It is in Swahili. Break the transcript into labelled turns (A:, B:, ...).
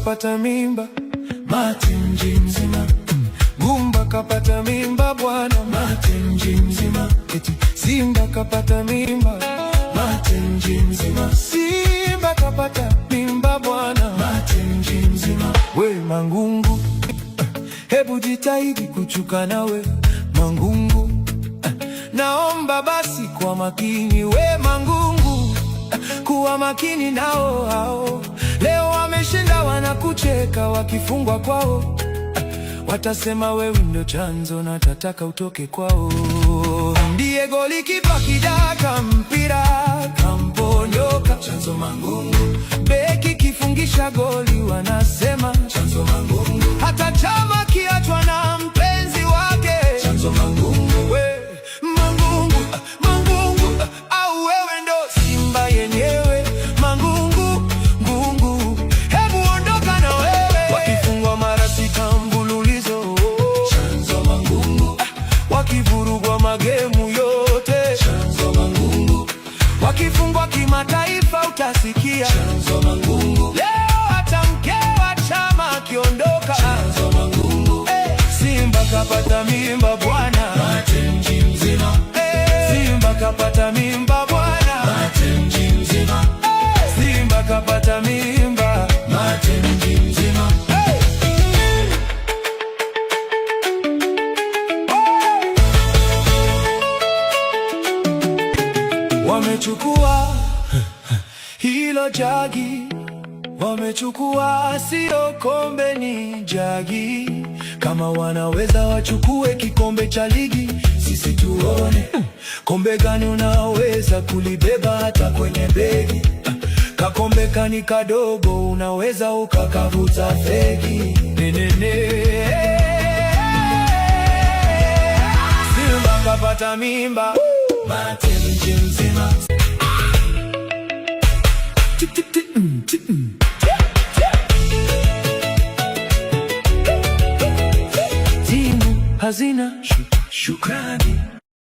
A: kapata mimba, mate mji mzima. Gumba kapata mimba bwana, mate mji mzima. Eti Simba kapata mimba, mate mji mzima. Simba kapata mimba bwana, mate mji mzima. We Mangungu, hebu jitahidi kuchuka nawe Mangungu, naomba basi kwa makini. We Mangungu, kuwa makini nao hao. Leo wameshinda wanakucheka, wakifungwa kwao watasema wewe ndio chanzo na tataka utoke kwao. Ndiye golikipa kidaka mpira kamponyoka, chanzo Mangungu. Beki kifungisha goli wanasema chanzo Mangungu. Hata chama kiachwa na mpenzi wake chanzo Mangungu. We Mangungu, Mangungu, au wewe ndo Simba yenyewe Mangungu, Ngungu, hebu ondoka na wewe. Wakifungwa mara sita mfululizo chanzo Mangungu. Wakivurugwa magemu yote chanzo Mangungu. Wakifungwa kimataifa utasikia chanzo Mangungu. Leo hata mke wa chama akiondoka chanzo Mangungu. Simba kapata mimba bwana, mate mji mzima. Simba kapata mimba bwana, mate mji mzima. Simba kapata mimba, mate mji mzima. Wamechukua hilo jagi, wamechukua sio kombe, ni jagi. Kama wanaweza wachukue kikombe cha ligi, sisi tuone kombe gani unaweza kulibeba hata kwenye begi. Kakombe kani kadogo, unaweza ukakavuta fegi. Simba kapata mimba, mate mji mzima. Timu hazina shukrani.